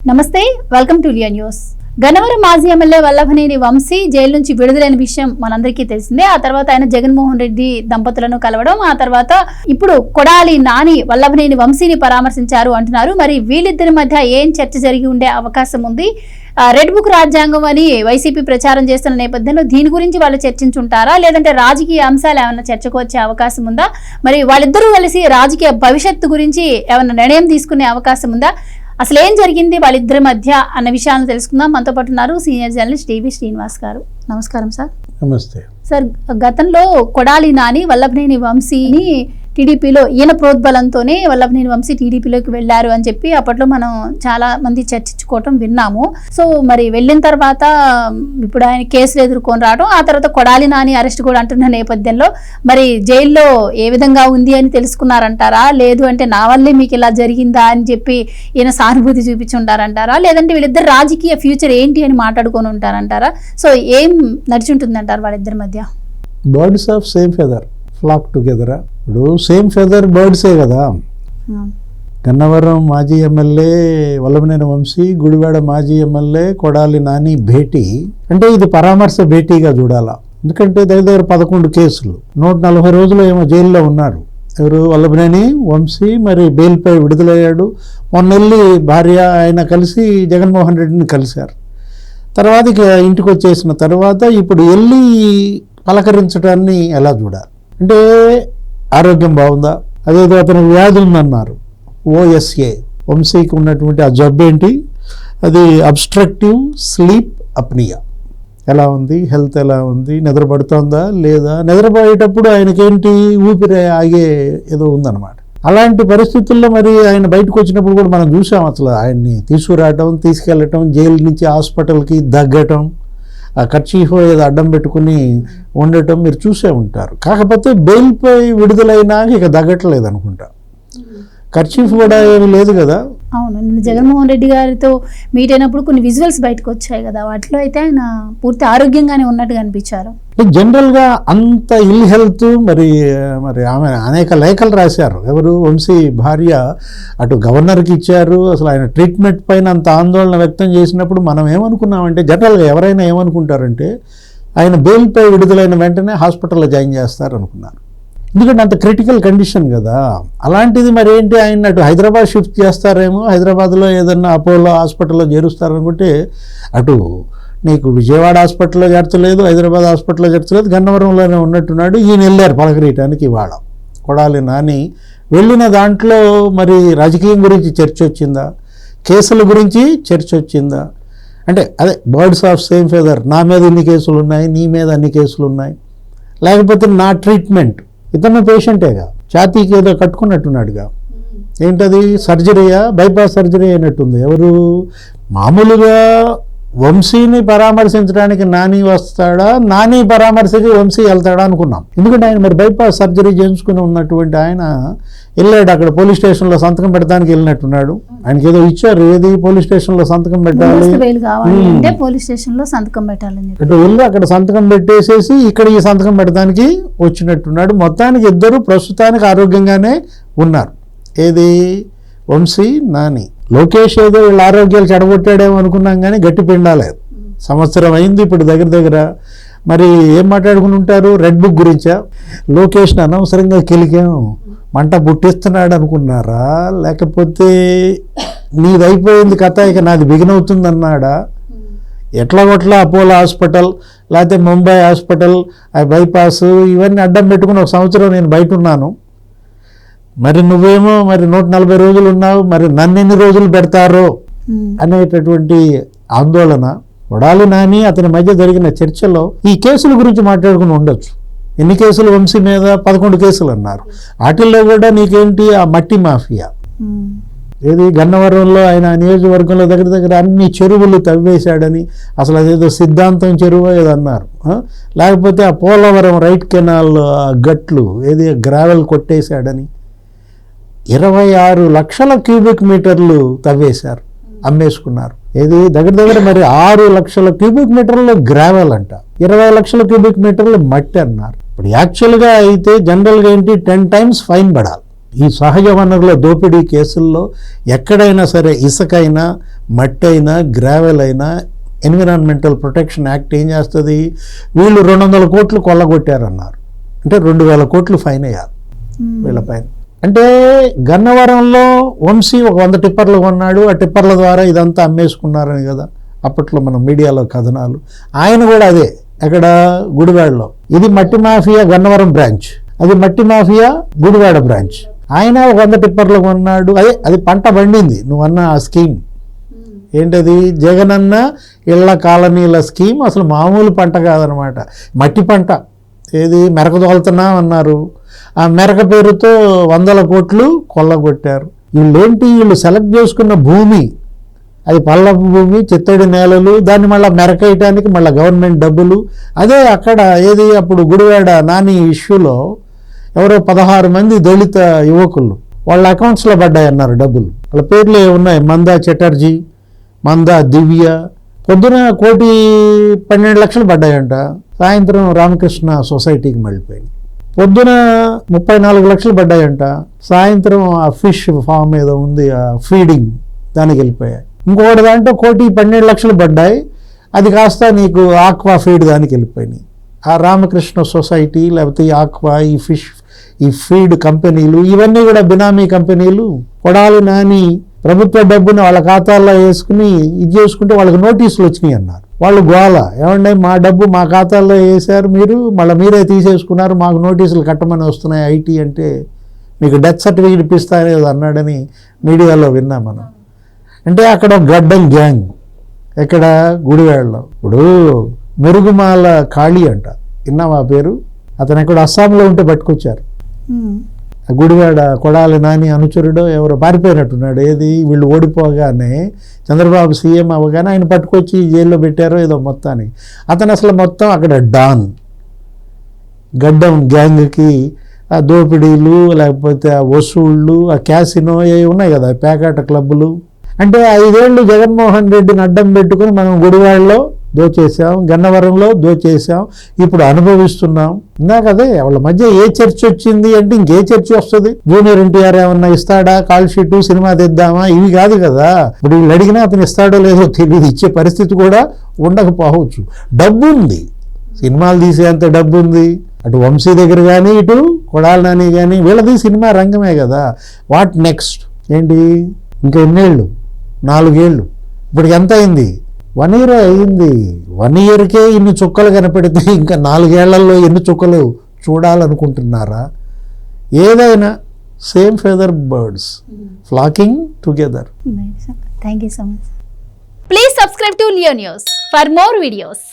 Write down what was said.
నమస్తే, welcome to Liya news. Gannavaram మాజీ MLA Vallabhaneni Vamsi jail నుంచి విడుదలైన విషయం మనందరికీ తెలిసిందే. ఆ తర్వాత ఆయన జగన్మోహన్ రెడ్డి దంపతులను కలవడం, ఆ తర్వాత ఇప్పుడు కొడాలి నాని వల్లభనేని వంశీని పరామర్శించారు అంటున్నారు. మరి వీళ్ళిద్దరి మధ్య ఏం చర్చ జరిగి ఉండే అవకాశం ఉంది? రెడ్ బుక్ రాజ్యాంగం అని వైసీపీ ప్రచారం చేస్తున్న నేపథ్యంలో దీని గురించి వాళ్ళు చర్చించుంటారా, లేదంటే రాజకీయ అంశాలు ఏమైనా చర్చకు వచ్చే అవకాశం ఉందా? మరి వాళ్ళిద్దరూ కలిసి రాజకీయ భవిష్యత్తు గురించి ఏమైనా నిర్ణయం తీసుకునే అవకాశం ఉందా? అసలు ఏం జరిగింది వాళ్ళిద్దరి మధ్య అన్న విషయాలను తెలుసుకుందాం. మనతో పాటు ఉన్నారు సీనియర్ జర్నలిస్ట్ టీవీ శ్రీనివాస్ గారు. నమస్కారం సార్. నమస్తే సార్. గతంలో కొడాలి నాని వల్లభనేని వంశీని టీడీపీలో ఈయన ప్రోద్బలంతోనే వల్లభనేని వంశీ టీడీపీలోకి వెళ్ళారు అని చెప్పి అప్పట్లో మనం చాలా మంది చర్చించుకోవటం విన్నాము. సో మరి వెళ్ళిన తర్వాత ఇప్పుడు ఆయన కేసులు ఎదుర్కొని రావడం, ఆ తర్వాత కొడాలి నాని అరెస్ట్ కూడా అంటున్న నేపథ్యంలో మరి జైల్లో ఏ విధంగా ఉంది అని తెలుసుకున్నారంటారా, లేదు అంటే నా వల్లే మీకు ఇలా జరిగిందా అని చెప్పి ఈయన సానుభూతి చూపించుంటారంటారా, లేదంటే వీళ్ళిద్దరు రాజకీయ ఫ్యూచర్ ఏంటి అని మాట్లాడుకొని ఉంటారంటారా? సో ఏం నడిచుంటుందంటారు వాళ్ళిద్దరి మధ్య? Birds of same feather flock together. ఇప్పుడు సేమ్ ఫెదర్ బర్డ్సే కదా. గన్నవరం మాజీ ఎమ్మెల్యే వల్లభనేని వంశీ, గుడివాడ మాజీ ఎమ్మెల్యే కొడాలి నాని భేటీ అంటే ఇది పరామర్శ భేటీగా చూడాలా. ఎందుకంటే దగ్గర 11 కేసులు, 140 రోజులు ఏమో జైల్లో ఉన్నారు. ఎవరు? వల్లభనేని వంశీ. మరి బెయిల్పై విడుదలయ్యాడు. మొన్నెళ్ళి భార్య ఆయన కలిసి జగన్మోహన్ రెడ్డిని కలిశారు. తర్వాత ఇక ఇంటికి వచ్చేసిన తర్వాత ఇప్పుడు వెళ్ళి పలకరించడాన్ని ఎలా చూడాలి అంటే, ఆరోగ్యం బాగుందా, అదేదో అతనికి వ్యాధి ఉందన్నారు, ఓఎస్ఏ. వంశీకి ఉన్నటువంటి ఆ జబ్బు ఏంటి? అది అబ్స్ట్రక్టివ్ స్లీప్ అప్నియా. ఎలా ఉంది, హెల్త్ ఎలా ఉంది, నిద్రపడుతోందా లేదా? నిద్రపోయేటప్పుడు ఆయనకేంటి, ఊపిరి ఆగే ఏదో ఉందన్నమాట. అలాంటి పరిస్థితుల్లో మరి ఆయన బయటకు వచ్చినప్పుడు కూడా మనం చూసాం. అసలు ఆయన్ని తీసుకురావటం, తీసుకెళ్ళటం, జైలు నుంచి హాస్పిటల్కి దగ్గటం, ఆ కర్చీఫ్ ఏదో అడ్డం పెట్టుకుని ఉండటం మీరు చూసే ఉంటారు. కాకపోతే బెయిల్పై విడుదలైనాక ఇక దగ్గట్లేదు అనుకుంటా. కర్చీఫ్ కూడా ఏమీ లేదు కదా. అవును, నిన్న జగన్మోహన్ రెడ్డి గారితో మీట్ అయినప్పుడు కొన్ని విజువల్స్ బయటకు వచ్చాయి కదా, వాటిలో అయితే ఆయన పూర్తి ఆరోగ్యంగానే ఉన్నట్టుగా అనిపించారు. జనరల్గా అంత ఇల్ హెల్త్. మరి ఆమె అనేక లేఖలు రాశారు. ఎవరు? వంశీ భార్య అటు గవర్నర్కి ఇచ్చారు. అసలు ఆయన ట్రీట్మెంట్ పైన అంత ఆందోళన వ్యక్తం చేసినప్పుడు మనం ఏమనుకున్నామంటే, జనరల్గా ఎవరైనా ఏమనుకుంటారంటే ఆయన బెయిల్పై విడుదలైన వెంటనే హాస్పిటల్లో జాయిన్ చేస్తారు అనుకున్నారు. ఎందుకంటే అంత క్రిటికల్ కండిషన్ కదా. అలాంటిది మరి ఏంటి, ఆయన అటు హైదరాబాద్ షిఫ్ట్ చేస్తారేమో, హైదరాబాద్లో ఏదన్నా అపోలో హాస్పిటల్లో చేరుస్తారనుకుంటే అటు నీకు విజయవాడ హాస్పిటల్లో చేర్చలేదు, హైదరాబాద్ హాస్పిటల్లో చేర్చలేదు, గన్నవరంలోనే ఉన్నట్టున్నాడు. ఈయన వెళ్ళారు పలకరీయటానికి. ఇవాళ కొడాలి నాని వెళ్ళిన దాంట్లో మరి రాజకీయం గురించి చర్చ వచ్చిందా, కేసుల గురించి చర్చ వచ్చిందా? అంటే అదే బర్డ్స్ ఆఫ్ సేమ్ ఫెదర్. నా మీద ఇన్ని కేసులు ఉన్నాయి, నీ మీద అన్ని కేసులు ఉన్నాయి, లేకపోతే నా ట్రీట్మెంట్. ఇతను పేషెంటేగా, ఛాతీకి ఏదో కట్టుకున్నట్టున్నాడుగా. ఏంటది? సర్జరీయా? బైపాస్ సర్జరీ అయినట్టుంది. ఎవరు? మామూలుగా వంశీని పరామర్శించడానికి నాని వస్తాడా, నాని పరామర్శకి వంశీ వెళ్తాడా అనుకున్నాం. ఎందుకంటే ఆయన మరి బైపాస్ సర్జరీ చేయించుకుని ఉన్నటువంటి ఆయన వెళ్ళాడు. అక్కడ పోలీస్ స్టేషన్లో సంతకం పెట్టడానికి వెళ్ళినట్టున్నాడు. ఆయనకి ఏదో ఇచ్చారు. ఏది? పోలీస్ స్టేషన్లో సంతకం పెట్టాలి, పోలీస్ స్టేషన్లో సంతకం పెట్టాలని అటు వెళ్ళి అక్కడ సంతకం పెట్టేసేసి ఇక్కడ ఈ సంతకం పెట్టడానికి వచ్చినట్టున్నాడు. మొత్తానికి ఇద్దరు ప్రస్తుతానికి ఆరోగ్యంగానే ఉన్నారు. ఏది? వంశీ, నాని. లోకేష్ ఏదో వీళ్ళ ఆరోగ్యాలు చెడగొట్టాడేమో అనుకున్నాం, కానీ గట్టి పిండాలేదు. సంవత్సరం అయింది ఇప్పుడు దగ్గర. మరి ఏం మాట్లాడుకుని ఉంటారు? రెడ్ బుక్ గురించా? లోకేష్ని అనవసరంగా కెలికాం, మంట పుట్టిస్తున్నాడు అనుకున్నారా, లేకపోతే నీదైపోయింది కథ ఇక నాది బిగినవుతుందన్నాడా? ఎట్లాగొట్లా అపోలో హాస్పిటల్, లేకపోతే ముంబై హాస్పిటల్, బైపాస్ ఇవన్నీ అడ్డం పెట్టుకుని ఒక సంవత్సరం నేను బయట ఉన్నాను. మరి నువ్వేమో మరి 140 రోజులు ఉన్నావు, మరి నన్ను ఎన్ని రోజులు పెడతారో అనేటటువంటి ఆందోళన. కొడాలి నాని అతని మధ్య జరిగిన చర్చలో ఈ కేసుల గురించి మాట్లాడుకుని ఉండొచ్చు. ఎన్ని కేసులు వంశీ మీద? 11 కేసులు అన్నారు. వాటిల్లో కూడా నీకేంటి, ఆ మట్టి మాఫియా. ఏది? గన్నవరంలో ఆయన నియోజకవర్గంలో దగ్గర అన్ని చెరువులు తవ్వేశాడని, అసలు అదేదో సిద్ధాంతం చెరువు ఏదో అన్నారు. లేకపోతే ఆ పోలవరం రైట్ కెనాల్ గట్లు ఏది గ్రావెల్ కొట్టేశాడని 26 లక్షల క్యూబిక్ మీటర్లు తవ్వేశారు, అమ్మేసుకున్నారు. ఏది? దగ్గర మరి 6 లక్షల క్యూబిక్ మీటర్లు గ్రావెల్ అంట, 20 లక్షల క్యూబిక్ మీటర్లు మట్టి అన్నారు. ఇప్పుడు యాక్చువల్గా అయితే జనరల్గా ఏంటి, 10 times ఫైన్ పడాలి. ఈ సహజ వనరుల దోపిడీ కేసుల్లో ఎక్కడైనా సరే ఇసుకైనా, మట్టి అయినా, గ్రావెల్ అయినా ఎన్విరాన్మెంటల్ ప్రొటెక్షన్ యాక్ట్ ఏం చేస్తుంది? వీళ్ళు 200 కోట్లు కొల్లగొట్టారన్నారు అంటే 2000 కోట్లు ఫైన్ అయ్యారు వీళ్ళ పైన. అంటే గన్నవరంలో వంశీ ఒక 100 టిప్పర్లు కొన్నాడు, ఆ టిప్పర్ల ద్వారా ఇదంతా అమ్మేసుకున్నారని కదా అప్పట్లో మన మీడియాలో కథనాలు. ఆయన కూడా అదే అక్కడ గుడివాడలో, ఇది మట్టి మాఫియా గన్నవరం బ్రాంచ్, అది మట్టి మాఫియా గుడివాడ బ్రాంచ్. ఆయన ఒక 100 టిప్పర్లు కొన్నాడు, అది పంట పండింది. నువ్వన్న ఆ స్కీమ్ ఏంటది? జగనన్న ఇళ్ల కాలనీల స్కీమ్ అసలు మామూలు పంట కాదనమాట, మట్టి పంట. ఏది మెరక తోలుతున్నాం అన్నారు, ఆ మెరక పేరుతో 100 కోట్లు కొల్లగొట్టారు. వీళ్ళు సెలెక్ట్ చేసుకున్న భూమి అది పల్లపు భూమి, చిత్తడి నేలలు, దాన్ని మళ్ళీ మెరకేయటానికి మళ్ళీ గవర్నమెంట్ డబ్బులు. అదే అక్కడ ఏది అప్పుడు గుడివాడ నాని ఇష్యూలో ఎవరో 16 మంది దళిత యువకులు వాళ్ళ అకౌంట్స్లో పడ్డాయన్నారు డబ్బులు. వాళ్ళ పేర్లు ఉన్నాయి, మందా చటర్జీ, మందా దివ్య. పొద్దున 1,12,00,000 పడ్డాయంట, సాయంత్రం రామకృష్ణ సొసైటీకి మళ్ళీపోయింది. పొద్దున 34 లక్షలు పడ్డాయంట, సాయంత్రం ఆ ఫిష్ ఫామ్ ఏదో ఉంది ఆ ఫీడింగ్ దానికి వెళ్ళిపోయాయి. ఇంకొకటి దాంట్లో 1,12,00,000 పడ్డాయి, అది కాస్త నీకు ఆక్వా ఫీడ్ దానికి వెళ్ళిపోయినాయి. ఆ రామకృష్ణ సొసైటీ లేకపోతే ఈ ఆక్వా, ఈ ఫిష్, ఈ ఫీడ్ కంపెనీలు ఇవన్నీ కూడా బినామీ కంపెనీలు. కొడాలి నాని ప్రభుత్వ డబ్బుని వాళ్ళ ఖాతాల్లో వేసుకుని ఇది చేసుకుంటే వాళ్ళకి నోటీసులు వచ్చినాయి అన్నారు. వాళ్ళు గోల, ఏమంటే మా డబ్బు మా ఖాతాల్లో వేశారు మీరు, మళ్ళీ మీరే తీసేసుకున్నారు, మాకు నోటీసులు కట్టమని వస్తున్నాయి ఐటీ అంటే, మీకు డెత్ సర్టిఫికేట్ ఇప్పిస్తారేదో అన్నాడని మీడియాలో విన్నాం మనం. అంటే అక్కడ గడ్డం గ్యాంగ్ ఎక్కడ గుడివాడలో. ఇప్పుడు మెరుగుమాల ఖాళీ అంట, విన్నావా పేరు? అతను ఎక్కడ అస్సాంలో ఉంటే పట్టుకొచ్చారు. గుడివాడ కొడాలి నాని అనుచరుడు ఎవరో పారిపోయినట్టున్నాడు. ఏది వీళ్ళు ఓడిపోగానే చంద్రబాబు సీఎం అవ్వగానే ఆయన పట్టుకొచ్చి జైల్లో పెట్టారో ఏదో మొత్తానికి. అతను అసలు మొత్తం అక్కడ డాన్, గడ్డం గ్యాంగ్కి ఆ దోపిడీలు లేకపోతే ఆ వసూళ్ళు, ఆ క్యాసినో అవి ఉన్నాయి కదా, పేకాట క్లబ్బులు. అంటే 5 ఏళ్ళు జగన్మోహన్ రెడ్డిని అడ్డం పెట్టుకుని మనం గుడివాడలో దోచేసాం, గన్నవరంలో దోచేసాం, ఇప్పుడు అనుభవిస్తున్నాం. ఇందాక అదే వాళ్ళ మధ్య ఏ చర్చ వచ్చింది అంటే ఇంకే చర్చ వస్తుంది? జూనియర్ ఎన్టీఆర్ ఏమన్నా ఇస్తాడా, కాల్ షీట్ సినిమా తెద్దామా, ఇవి కాదు కదా. ఇప్పుడు వీళ్ళు అడిగినా అతను ఇస్తాడో లేదో తెలియదు, ఇచ్చే పరిస్థితి కూడా ఉండకపోవచ్చు. డబ్బు ఉంది, సినిమాలు తీసేంత డబ్బు ఉంది. అటు వంశీ దగ్గర కానీ ఇటు కొడాలి నాని కానీ వీళ్ళది సినిమా రంగమే కదా. వాట్ నెక్స్ట్ ఏంటి? ఇంకా ఎన్నేళ్ళు? 4 ఏళ్ళు. ఇప్పటికి ఎంత అయింది? 1 year అయింది. 1 yearకే ఇన్ని చుక్కలు కనపడితే ఇంకా 4 ఏళ్లలో ఎన్ని చుక్కలు చూడాలనుకుంటున్నారా? ఏదైనా same feather birds flocking together. Thank you so much. Please subscribe to Leo news for more videos.